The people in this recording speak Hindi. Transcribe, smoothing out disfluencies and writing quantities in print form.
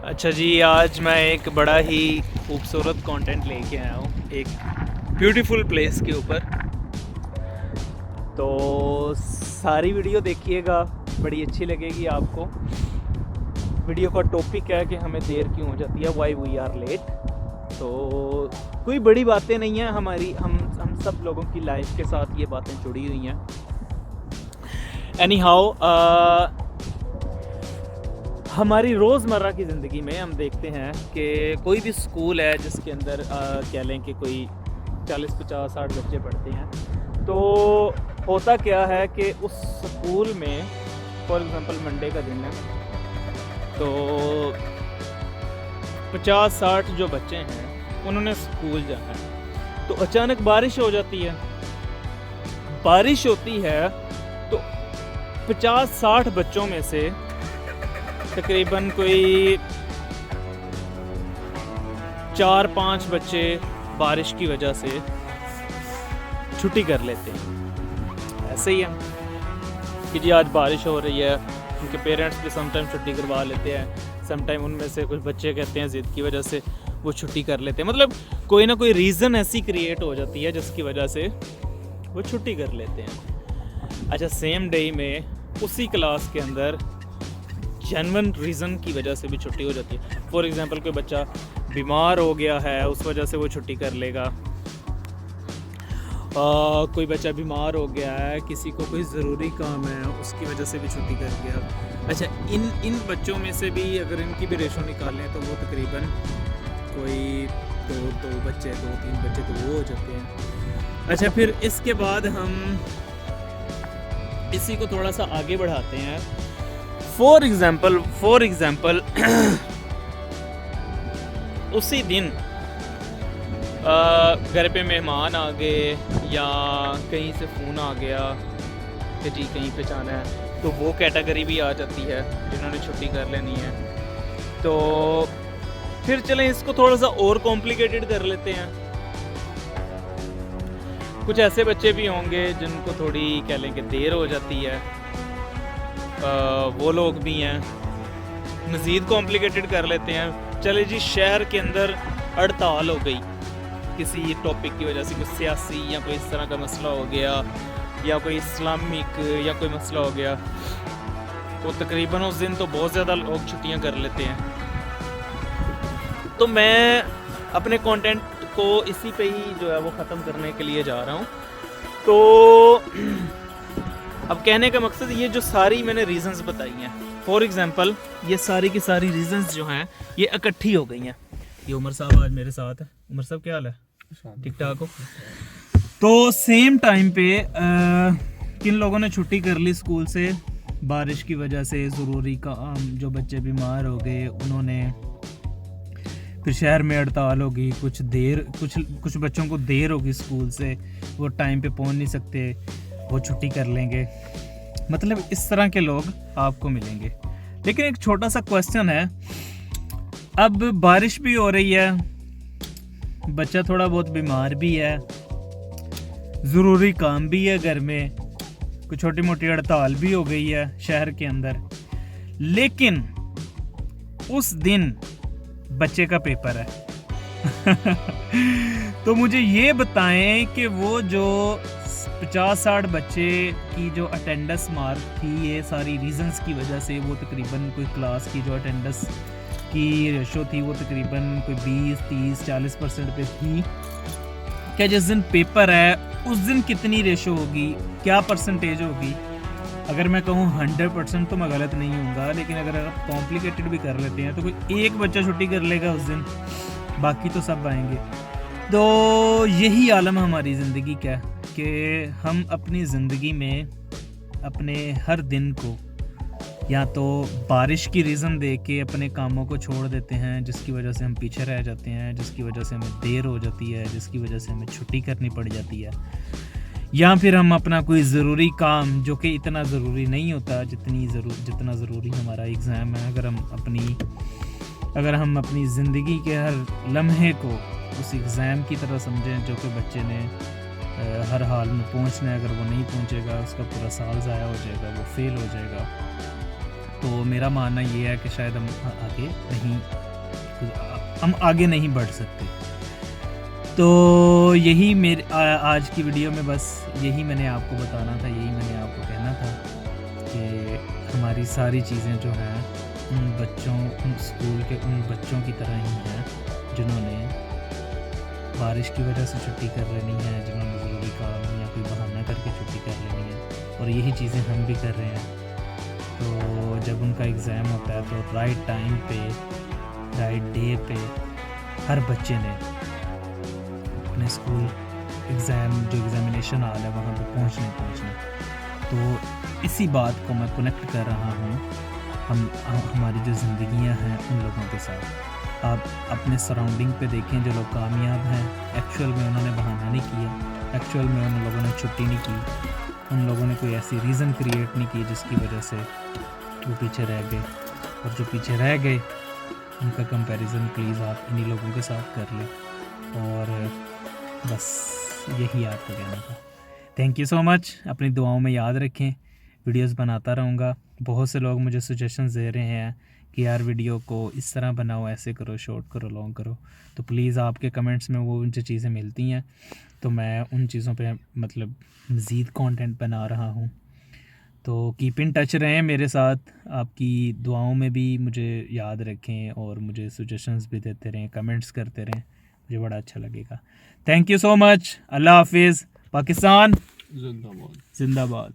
अच्छा जी, आज मैं एक बड़ा ही खूबसूरत कंटेंट लेके आया हूँ एक ब्यूटीफुल प्लेस के ऊपर। तो सारी वीडियो देखिएगा, बड़ी अच्छी लगेगी आपको। वीडियो का टॉपिक है कि हमें देर क्यों हो जाती है, वाई वी आर लेट। तो कोई बड़ी बातें नहीं हैं, हमारी हम सब लोगों की लाइफ के साथ ये बातें जुड़ी हुई हैं। एनी हाउ, हमारी रोज़मर्रा की ज़िंदगी में हम देखते हैं कि कोई भी स्कूल है जिसके अंदर कह लें कि कोई 40, 50, 60 बच्चे पढ़ते हैं। तो होता क्या है कि उस स्कूल में फॉर एग्ज़ाम्पल मंडे का दिन है, तो 50-60 जो बच्चे हैं उन्होंने स्कूल जाना है। तो अचानक बारिश हो जाती है। बारिश होती है तो 50-60 बच्चों में से तकरीबन कोई 4-5 बच्चे बारिश की वजह से छुट्टी कर लेते हैं। ऐसे ही है कि जी आज बारिश हो रही है, उनके पेरेंट्स भी समटाइम छुट्टी करवा लेते हैं। समटाइम उनमें से कुछ बच्चे कहते हैं ज़िद की वजह से वो छुट्टी कर लेते हैं। मतलब कोई ना कोई रीज़न ऐसी क्रिएट हो जाती है जिसकी वजह से वो छुट्टी कर लेते हैं। अच्छा, सेम डे में उसी क्लास के अंदर जेन्युइन रीज़न की वजह से भी छुट्टी हो जाती है। फॉर एग्ज़ाम्पल कोई बच्चा बीमार हो गया है, उस वजह से वो छुट्टी कर लेगा। कोई बच्चा बीमार हो गया है, किसी को कोई ज़रूरी काम है, उसकी वजह से भी छुट्टी कर गया। अच्छा, इन बच्चों में से भी अगर इनकी भी रेशो निकालें तो वो तकरीबन कोई दो बच्चे, 2-3 बच्चे तो वो हो जाते हैं। अच्छा, फिर इसके बाद हम इसी को थोड़ा सा आगे बढ़ाते हैं। फॉर एग्ज़ाम्पल उसी दिन घर पे मेहमान आ गए या कहीं से फ़ोन आ गया कि जी कहीं पे जाना है, तो वो कैटेगरी भी आ जाती है जिन्होंने छुट्टी कर लेनी है। तो फिर चलें इसको थोड़ा सा और कॉम्प्लिकेटेड कर लेते हैं। कुछ ऐसे बच्चे भी होंगे जिनको थोड़ी कह लें कि देर हो जाती है, वो लोग भी हैं। मज़ीद कॉम्प्लिकेटेड कर लेते हैं। चले जी, शहर के अंदर हड़ताल हो गई किसी टॉपिक की वजह से, कोई सियासी या कोई इस तरह का मसला हो गया या कोई इस्लामिक या कोई मसला हो गया, तो तकरीबन उस दिन तो बहुत ज़्यादा लोग छुट्टियां कर लेते हैं। तो मैं अपने कंटेंट को इसी पे ही जो है वो ख़त्म करने के लिए जा रहा हूँ। तो अब कहने का मकसद ये जो सारी मैंने रीज़न्स बताई हैं, फॉर एग्ज़ाम्पल ये सारी की सारी रीज़न्स जो हैं ये इकट्ठी हो गई हैं। ये उमर साहब आज मेरे साथ है। उमर साहब क्या हाल है? ठीक ठाक हो? तो सेम टाइम पे किन लोगों ने छुट्टी कर ली स्कूल से बारिश की वजह से, ज़रूरी काम, जो बच्चे बीमार हो गए उन्होंने, फिर शहर में हड़ताल होगी, कुछ बच्चों को देर होगी स्कूल से, वो टाइम पे पहुंच नहीं सकते, वो छुट्टी कर लेंगे। मतलब इस तरह के लोग आपको मिलेंगे। लेकिन एक छोटा सा क्वेश्चन है, अब बारिश भी हो रही है, बच्चा थोड़ा बहुत बीमार भी है, ज़रूरी काम भी है घर में, कुछ छोटी मोटी हड़ताल भी हो गई है शहर के अंदर, लेकिन उस दिन बच्चे का पेपर है। तो मुझे ये बताएं कि वो जो 50-60 बच्चे की जो अटेंडेंस मार्क थी, ये सारी रीजंस की वजह से वो तकरीबन कोई क्लास की जो अटेंडेंस की रेशो थी वो तकरीबन कोई 20-30-40% पे थी। क्या जिस दिन पेपर है उस दिन कितनी रेशो होगी, क्या परसेंटेज होगी? अगर मैं कहूँ 100% तो मैं गलत नहीं हूँगा, लेकिन अगर आप कॉम्प्लिकेटेड भी कर लेते हैं तो कोई एक बच्चा छुट्टी कर लेगा उस दिन, बाकी तो सब आएंगे। तो यही आलम हमारी ज़िंदगी का कि हम अपनी ज़िंदगी में अपने हर दिन को या तो बारिश की रीज़न दे के अपने कामों को छोड़ देते हैं, जिसकी वजह से हम पीछे रह जाते हैं, जिसकी वजह से हमें देर हो जाती है, जिसकी वजह से हमें छुट्टी करनी पड़ जाती है, या फिर हम अपना कोई ज़रूरी काम जो कि इतना ज़रूरी नहीं होता जितना ज़रूरी हमारा एग्ज़ाम है, अगर हम अपनी ज़िंदगी के हर लम्हे को उस एग्ज़ाम की तरह समझें जो कि बच्चे ने हर हाल में पहुंचना है, अगर वो नहीं पहुंचेगा उसका पूरा साल ज़ाया हो जाएगा, वो फेल हो जाएगा। तो मेरा मानना ये है कि शायद हम आगे नहीं बढ़ सकते। तो यही मेरे आज की वीडियो में बस यही मैंने आपको बताना था, यही मैंने आपको कहना था कि हमारी सारी चीज़ें जो हैं उन स्कूल के उन बच्चों की तरह ही हैं जिन्होंने बारिश की वजह से छुट्टी कर लेनी है, जिन्होंने ज़रूरी काम या कोई बहाना करके छुट्टी कर लेनी है, और यही चीज़ें हम भी कर रहे हैं। तो जब उनका एग्ज़ाम होता है तो राइट टाइम पे, राइट डे पे हर बच्चे ने अपने स्कूल जो एग्ज़ामिनेशन हाल है वहाँ पे पहुँचना। तो इसी बात को मैं कनेक्ट कर रहा हूँ हमारी जो ज़िंदगियाँ हैं उन लोगों के साथ। आप अपने सराउंडिंग पे देखें, जो लोग कामयाब हैं एक्चुअल में उन्होंने बहाना नहीं किया, एक्चुअल में उन लोगों ने छुट्टी नहीं की, उन लोगों ने कोई ऐसी रीज़न क्रिएट नहीं की जिसकी वजह से वो पीछे रह गए। और जो पीछे रह गए उनका कंपैरिजन प्लीज़ आप इन्हीं लोगों के साथ कर लें। और बस यही आपको कहना था। Thank you so much. अपनी दुआओं में याद रखें, वीडियोस बनाता रहूँगा। बहुत से लोग मुझे सजेशंस दे रहे हैं कि यार वीडियो को इस तरह बनाओ, ऐसे करो, शॉर्ट करो, लॉन्ग करो। तो प्लीज़ आपके कमेंट्स में वो जो चीज़ें मिलती हैं तो मैं उन चीज़ों पे मतलब मज़ीद कंटेंट बना रहा हूँ। तो कीप इन टच रहें मेरे साथ, आपकी दुआओं में भी मुझे याद रखें और मुझे सजेशंस भी देते रहें, कमेंट्स करते रहें, मुझे बड़ा अच्छा लगेगा। Thank you so much. अल्लाह हाफिज़। पाकिस्तान जिंदाबाद। जिंदाबाद।